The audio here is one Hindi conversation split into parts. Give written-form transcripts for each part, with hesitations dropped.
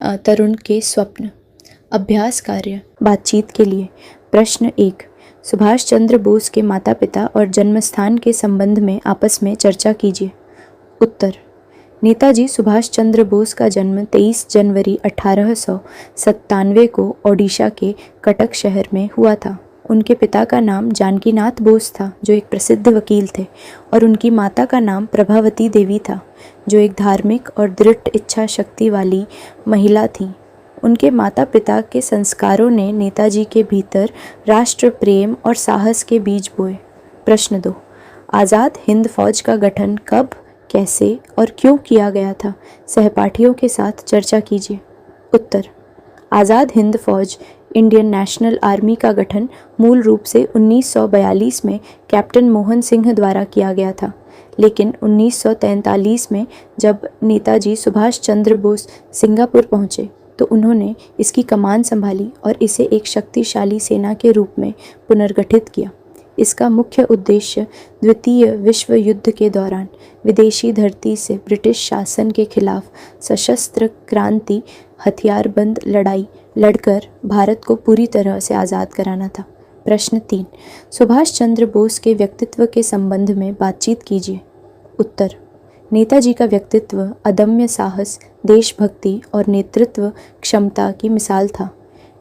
तरुण के स्वप्न। अभ्यास कार्य बातचीत के लिए। प्रश्न 1। सुभाष चंद्र बोस के माता पिता और जन्मस्थान के संबंध में आपस में चर्चा कीजिए। उत्तर। नेताजी सुभाष चंद्र बोस का जन्म 23 जनवरी 1897 को ओडिशा के कटक शहर में हुआ था। उनके पिता का नाम जानकीनाथ बोस था, जो एक प्रसिद्ध वकील थे, और उनकी माता का नाम प्रभावती देवी था, जो एक धार्मिक और दृढ़ इच्छा शक्ति वाली महिला थी। उनके माता पिता के संस्कारों ने नेताजी के भीतर राष्ट्र प्रेम और साहस के बीज बोए। प्रश्न 2। आज़ाद हिंद फौज का गठन कब, कैसे और क्यों किया गया था? सहपाठियों के साथ चर्चा कीजिए। उत्तर। आज़ाद हिंद फौज इंडियन नेशनल आर्मी का गठन मूल रूप से 1942 में कैप्टन मोहन सिंह द्वारा किया गया था, लेकिन 1943 में जब नेताजी सुभाष चंद्र बोस सिंगापुर पहुंचे तो उन्होंने इसकी कमान संभाली और इसे एक शक्तिशाली सेना के रूप में पुनर्गठित किया। इसका मुख्य उद्देश्य द्वितीय विश्व युद्ध के दौरान विदेशी धरती से ब्रिटिश शासन के खिलाफ सशस्त्र क्रांति हथियारबंद लड़ाई लड़कर भारत को पूरी तरह से आज़ाद कराना था। प्रश्न 3। सुभाष चंद्र बोस के व्यक्तित्व के संबंध में बातचीत कीजिए। उत्तर। नेताजी का व्यक्तित्व अदम्य साहस, देशभक्ति और नेतृत्व क्षमता की मिसाल था।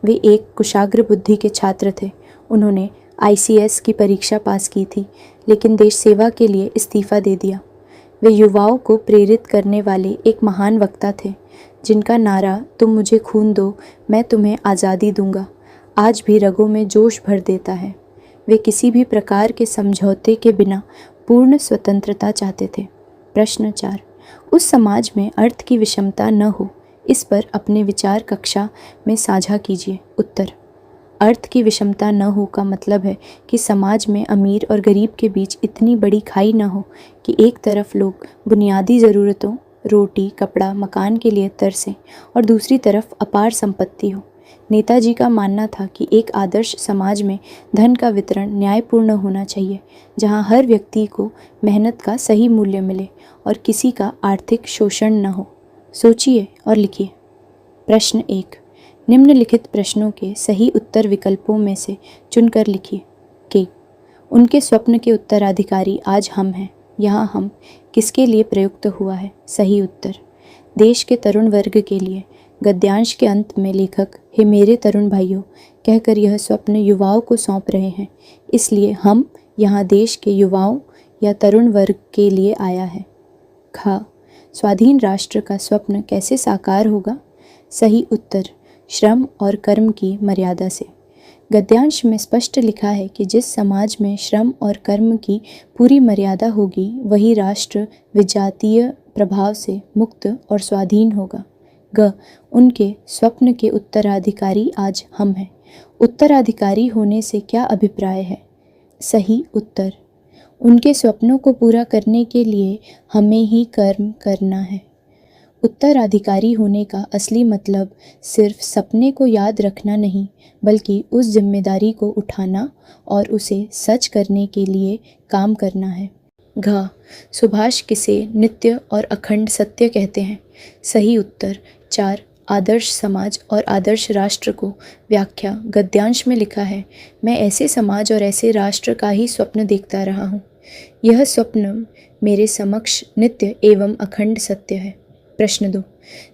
वे एक कुशाग्र बुद्धि के छात्र थे। उन्होंने ICS की परीक्षा पास की थी, लेकिन देश सेवा के लिए इस्तीफा दे दिया। वे युवाओं को प्रेरित करने वाले एक महान वक्ता थे, जिनका नारा "तुम मुझे खून दो, मैं तुम्हें आज़ादी दूंगा" आज भी रगों में जोश भर देता है। वे किसी भी प्रकार के समझौते के बिना पूर्ण स्वतंत्रता चाहते थे। प्रश्न 4। उस समाज में अर्थ की विषमता न हो, इस पर अपने विचार कक्षा में साझा कीजिए। उत्तर। अर्थ की विषमता न हो का मतलब है कि समाज में अमीर और गरीब के बीच इतनी बड़ी खाई न हो कि एक तरफ लोग बुनियादी ज़रूरतों रोटी, कपड़ा, मकान के लिए तरसें और दूसरी तरफ अपार संपत्ति हो। नेताजी का मानना था कि एक आदर्श समाज में धन का वितरण न्यायपूर्ण होना चाहिए, जहां हर व्यक्ति को मेहनत का सही मूल्य मिले और किसी का आर्थिक शोषण न हो। सोचिए और लिखिए। प्रश्न 1। निम्नलिखित प्रश्नों के सही उत्तर विकल्पों में से चुनकर लिखिए कि उनके स्वप्न के उत्तराधिकारी आज हम हैं। यहाँ हम किसके लिए प्रयुक्त हुआ है? सही उत्तर देश के तरुण वर्ग के लिए। गद्यांश के अंत में लेखक "हे मेरे तरुण भाइयों" कहकर यह स्वप्न युवाओं को सौंप रहे हैं, इसलिए हम यहाँ देश के युवाओं या तरुण वर्ग के लिए आया है। ख। स्वाधीन राष्ट्र का स्वप्न कैसे साकार होगा? सही उत्तर श्रम और कर्म की मर्यादा से। गद्यांश में स्पष्ट लिखा है कि जिस समाज में श्रम और कर्म की पूरी मर्यादा होगी, वही राष्ट्र विजातीय प्रभाव से मुक्त और स्वाधीन होगा। ग। उनके स्वप्न के उत्तराधिकारी आज हम हैं। उत्तराधिकारी होने से क्या अभिप्राय है? सही उत्तर उनके स्वप्नों को पूरा करने के लिए हमें ही कर्म करना है। उत्तराधिकारी होने का असली मतलब सिर्फ सपने को याद रखना नहीं, बल्कि उस जिम्मेदारी को उठाना और उसे सच करने के लिए काम करना है। घ। सुभाष किसे नित्य और अखंड सत्य कहते हैं? सही उत्तर 4 आदर्श समाज और आदर्श राष्ट्र को। व्याख्या गद्यांश में लिखा है, मैं ऐसे समाज और ऐसे राष्ट्र का ही स्वप्न देखता रहा हूँ। यह स्वप्न मेरे समक्ष नित्य एवं अखंड सत्य है। प्रश्न 2।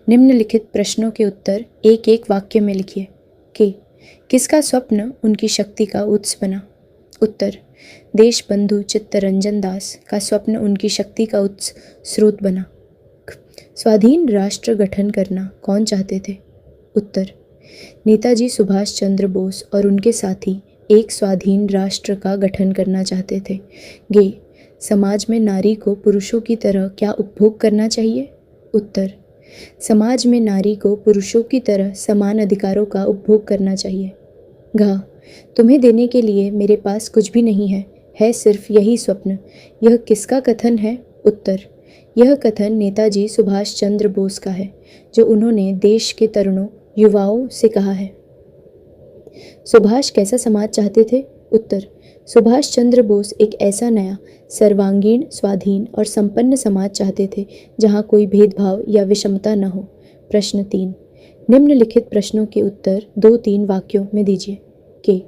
निम्नलिखित प्रश्नों के उत्तर एक एक वाक्य में लिखिए कि किसका स्वप्न उनकी शक्ति का उत्स बना? उत्तर देशबंधु चित्तरंजन दास का स्वप्न उनकी शक्ति का उत्स स्रोत बना। स्वाधीन राष्ट्र गठन करना कौन चाहते थे? उत्तर नेताजी सुभाष चंद्र बोस और उनके साथी एक स्वाधीन राष्ट्र का गठन करना चाहते थे। गे। समाज में नारी को पुरुषों की तरह क्या उपभोग करना चाहिए? उत्तर समाज में नारी को पुरुषों की तरह समान अधिकारों का उपभोग करना चाहिए। घ। तुम्हें देने के लिए मेरे पास कुछ भी नहीं है सिर्फ यही स्वप्न। यह किसका कथन है? उत्तर यह कथन नेताजी सुभाष चंद्र बोस का है, जो उन्होंने देश के तरुणों युवाओं से कहा है। सुभाष कैसा समाज चाहते थे? उत्तर सुभाष चंद्र बोस एक ऐसा नया सर्वांगीण स्वाधीन और संपन्न समाज चाहते थे, जहां कोई भेदभाव या विषमता न हो। प्रश्न 3। निम्नलिखित प्रश्नों के उत्तर 2-3 वाक्यों में दीजिए। कि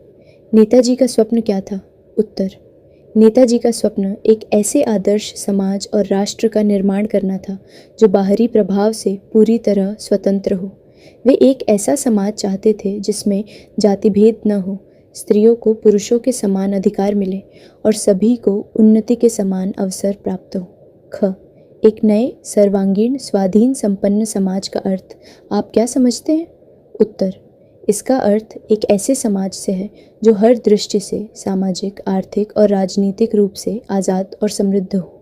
नेताजी का स्वप्न क्या था? उत्तर, नेताजी का स्वप्न एक ऐसे आदर्श समाज और राष्ट्र का निर्माण करना था जो बाहरी प्रभाव से पूरी तरह स्वतंत्र हो। वे एक ऐसा समाज चाहते थे जिसमें जाति भेद न हो, स्त्रियों को पुरुषों के समान अधिकार मिले और सभी को उन्नति के समान अवसर प्राप्त हो। ख, एक नए सर्वांगीण स्वाधीन संपन्न समाज का अर्थ आप क्या समझते हैं? उत्तर, इसका अर्थ एक ऐसे समाज से है जो हर दृष्टि से सामाजिक, आर्थिक और राजनीतिक रूप से आज़ाद और समृद्ध हो,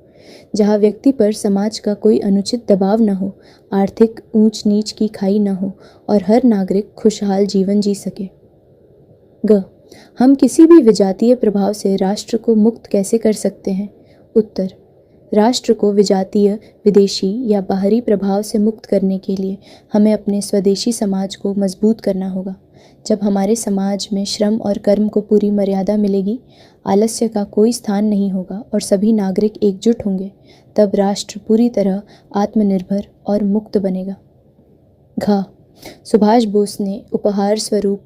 जहाँ व्यक्ति पर समाज का कोई अनुचित दबाव न हो, आर्थिक ऊंच नीच की खाई न हो और हर नागरिक खुशहाल जीवन जी सके। ग, हम किसी भी विजातीय प्रभाव से राष्ट्र को मुक्त कैसे कर सकते हैं? उत्तर, राष्ट्र को विजातीय, विदेशी या बाहरी प्रभाव से मुक्त करने के लिए हमें अपने स्वदेशी समाज को मजबूत करना होगा। जब हमारे समाज में श्रम और कर्म को पूरी मर्यादा मिलेगी, आलस्य का कोई स्थान नहीं होगा और सभी नागरिक एकजुट होंगे, तब राष्ट्र पूरी तरह आत्मनिर्भर और मुक्त बनेगा। घ, सुभाष बोस ने उपहार स्वरूप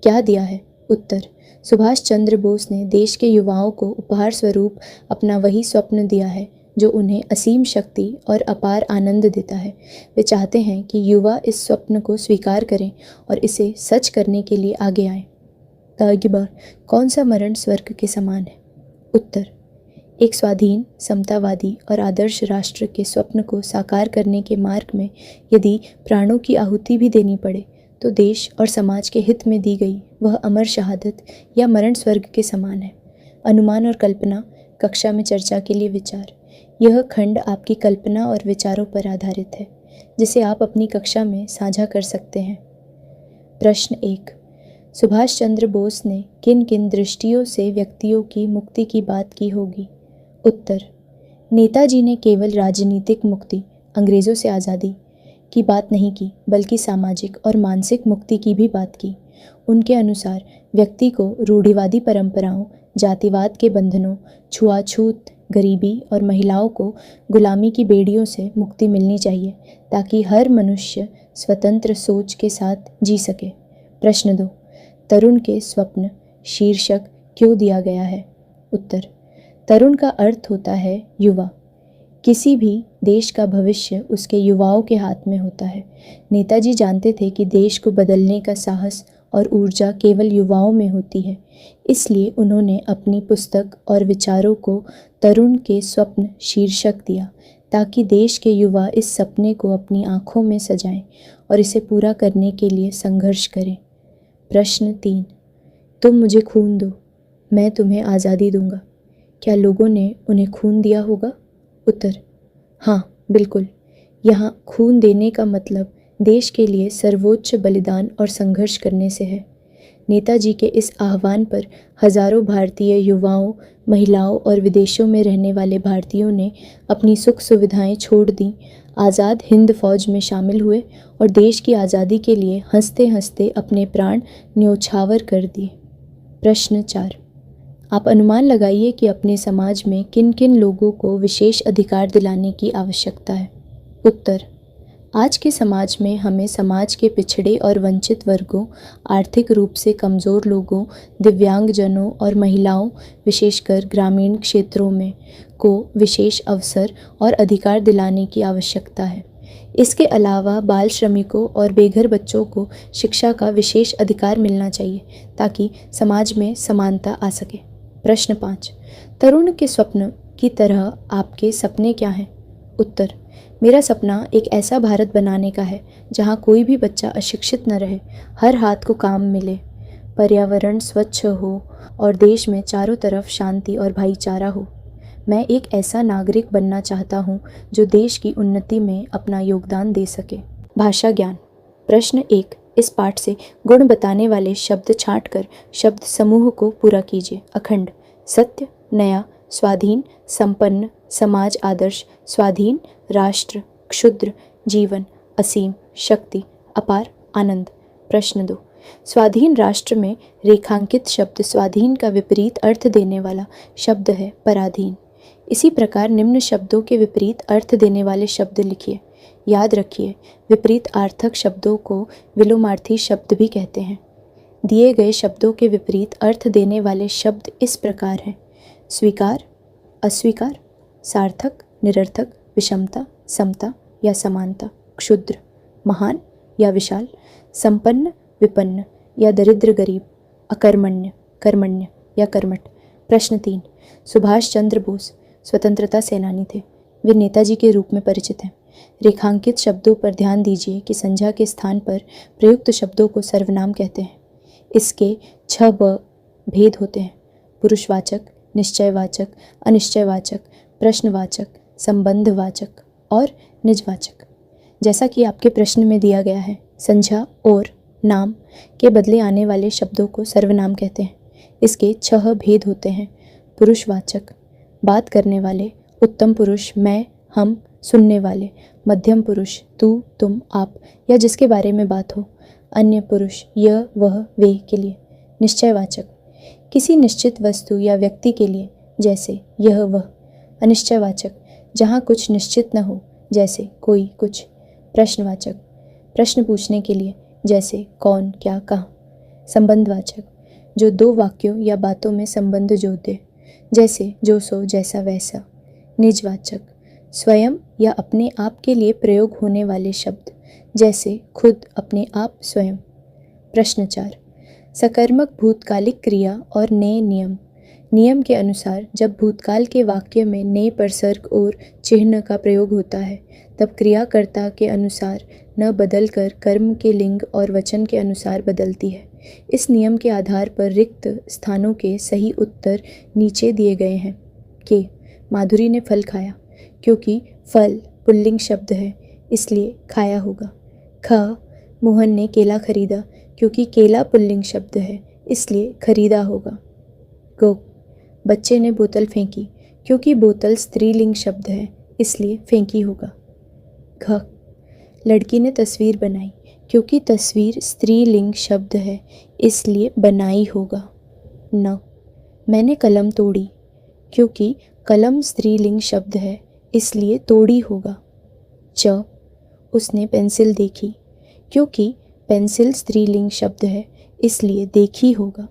क्या दिया है? उत्तर, सुभाष चंद्र बोस ने देश के युवाओं को उपहार स्वरूप अपना वही स्वप्न दिया है जो उन्हें असीम शक्ति और अपार आनंद देता है। वे चाहते हैं कि युवा इस स्वप्न को स्वीकार करें और इसे सच करने के लिए आगे आएं। तागिबार, कौन सा मरण स्वर्ग के समान है? उत्तर, एक स्वाधीन, समतावादी और आदर्श राष्ट्र के स्वप्न को साकार करने के मार्ग में यदि प्राणों की आहुति भी देनी पड़े तो देश और समाज के हित में दी गई वह अमर शहादत या मरण स्वर्ग के समान है। अनुमान और कल्पना, कक्षा में चर्चा के लिए विचार। यह खंड आपकी कल्पना और विचारों पर आधारित है, जिसे आप अपनी कक्षा में साझा कर सकते हैं। प्रश्न 1, सुभाष चंद्र बोस ने किन किन दृष्टियों से व्यक्तियों की मुक्ति की बात की होगी? उत्तर, नेताजी ने केवल राजनीतिक मुक्ति, अंग्रेज़ों से आज़ादी की बात नहीं की, बल्कि सामाजिक और मानसिक मुक्ति की भी बात की। उनके अनुसार व्यक्ति को रूढ़िवादी परंपराओं, जातिवाद के बंधनों, छुआछूत, गरीबी और महिलाओं को गुलामी की बेड़ियों से मुक्ति मिलनी चाहिए ताकि हर मनुष्य स्वतंत्र सोच के साथ जी सके। प्रश्न 2, तरुण के स्वप्न शीर्षक क्यों दिया गया है? उत्तर, तरुण का अर्थ होता है युवा। किसी भी देश का भविष्य उसके युवाओं के हाथ में होता है। नेताजी जानते थे कि देश को बदलने का साहस और ऊर्जा केवल युवाओं में होती है, इसलिए उन्होंने अपनी पुस्तक और विचारों को तरुण के स्वप्न शीर्षक दिया ताकि देश के युवा इस सपने को अपनी आँखों में सजाएं और इसे पूरा करने के लिए संघर्ष करें। प्रश्न 3, तुम मुझे खून दो, मैं तुम्हें आज़ादी दूंगा। क्या लोगों ने उन्हें खून दिया होगा? उत्तर, हाँ, बिल्कुल। यहाँ खून देने का मतलब देश के लिए सर्वोच्च बलिदान और संघर्ष करने से है। नेताजी के इस आह्वान पर हजारों भारतीय युवाओं, महिलाओं और विदेशों में रहने वाले भारतीयों ने अपनी सुख सुविधाएं छोड़ दी, आज़ाद हिंद फौज में शामिल हुए और देश की आज़ादी के लिए हंसते हंसते अपने प्राण न्योछावर कर दिए। प्रश्न 4, आप अनुमान लगाइए कि अपने समाज में किन किन लोगों को विशेष अधिकार दिलाने की आवश्यकता है। उत्तर, आज के समाज में हमें समाज के पिछड़े और वंचित वर्गों, आर्थिक रूप से कमज़ोर लोगों, दिव्यांगजनों और महिलाओं, विशेषकर ग्रामीण क्षेत्रों में को विशेष अवसर और अधिकार दिलाने की आवश्यकता है। इसके अलावा बाल श्रमिकों और बेघर बच्चों को शिक्षा का विशेष अधिकार मिलना चाहिए ताकि समाज में समानता आ सके। प्रश्न 5, तरुण के स्वप्न की तरह आपके सपने क्या हैं? उत्तर, मेरा सपना एक ऐसा भारत बनाने का है जहाँ कोई भी बच्चा अशिक्षित न रहे, हर हाथ को काम मिले, पर्यावरण स्वच्छ हो और देश में चारों तरफ शांति और भाईचारा हो। मैं एक ऐसा नागरिक बनना चाहता हूँ जो देश की उन्नति में अपना योगदान दे सके। भाषा ज्ञान। प्रश्न 1, इस पाठ से गुण बताने वाले शब्द छांटकर शब्द समूह को पूरा कीजिए। अखंड, सत्य, नया, स्वाधीन, संपन्न, समाज आदर्श, स्वाधीन, राष्ट्र, क्षुद्र, जीवन, असीम, शक्ति, अपार, आनंद। प्रश्न 2, स्वाधीन राष्ट्र में रेखांकित शब्द स्वाधीन का विपरीत अर्थ देने वाला शब्द है पराधीन। इसी प्रकार निम्न शब्दों के विपरीत अर्थ देने वाले शब्द लिखिए। याद रखिए, विपरीत आर्थक शब्दों को विलोमार्थी शब्द भी कहते हैं। दिए गए शब्दों के विपरीत अर्थ देने वाले शब्द इस प्रकार हैं: स्वीकार, अस्वीकार, सार्थक, निरर्थक, विषमता, समता या समानता, क्षुद्र, महान या विशाल, संपन्न, विपन्न या दरिद्र, गरीब, अकर्मण्य, कर्मण्य या कर्मठ। प्रश्न 3। सुभाष चंद्र बोस स्वतंत्रता सेनानी थे। वे नेताजी के रूप में परिचित हैं। रेखांकित शब्दों पर ध्यान दीजिए कि संज्ञा के स्थान पर प्रयुक्त शब्दों को सर्वनाम कहते हैं। इसके 6 भेद होते हैं: पुरुषवाचक, निश्चयवाचक, अनिश्चयवाचक, प्रश्नवाचक, संबंधवाचक और निजवाचक। जैसा कि आपके प्रश्न में दिया गया है, संज्ञा और नाम के बदले आने वाले शब्दों को सर्वनाम कहते हैं। इसके 6 भेद होते हैं: पुरुषवाचक, बात करने वाले, उत्तम पुरुष, मैं, हम, सुनने वाले, मध्यम पुरुष, तू, तुम, आप या जिसके बारे में बात हो, अन्य पुरुष, यह, वह, वे के लिए। निश्चयवाचक, किसी निश्चित वस्तु या व्यक्ति के लिए, जैसे यह, वह। अनिश्चयवाचक, जहाँ कुछ निश्चित न हो, जैसे कोई, कुछ। प्रश्नवाचक, प्रश्न पूछने के लिए, जैसे कौन, क्या, कहाँ। संबंधवाचक, जो 2 वाक्यों या बातों में संबंध जोड़ दे, जैसे जो, सो, जैसा, वैसा। निजवाचक, स्वयं या अपने आप के लिए प्रयोग होने वाले शब्द, जैसे खुद, अपने आप, स्वयं। प्रश्न 4। सकर्मक भूतकालिक क्रिया और ने नियम। नियम के अनुसार जब भूतकाल के वाक्य में ने परसर्ग और चिह्न का प्रयोग होता है, तब क्रियाकर्ता के अनुसार न बदलकर कर्म के लिंग और वचन के अनुसार बदलती है। इस नियम के आधार पर रिक्त स्थानों के सही उत्तर नीचे दिए गए हैं। कि माधुरी ने फल खाया, क्योंकि फल पुल्लिंग शब्द है, इसलिए खाया होगा। ख, मोहन ने केला खरीदा, क्योंकि केला पुल्लिंग शब्द है, इसलिए खरीदा होगा। गो, बच्चे ने बोतल फेंकी, क्योंकि बोतल स्त्रीलिंग शब्द है, इसलिए फेंकी होगा। घ, लड़की ने तस्वीर बनाई, क्योंकि तस्वीर स्त्रीलिंग शब्द है, इसलिए बनाई होगा। न, मैंने कलम तोड़ी, क्योंकि कलम स्त्रीलिंग शब्द है, इसलिए तोड़ी होगा। च, उसने पेंसिल देखी, क्योंकि पेंसिल स्त्रीलिंग शब्द है, इसलिए देखी होगा।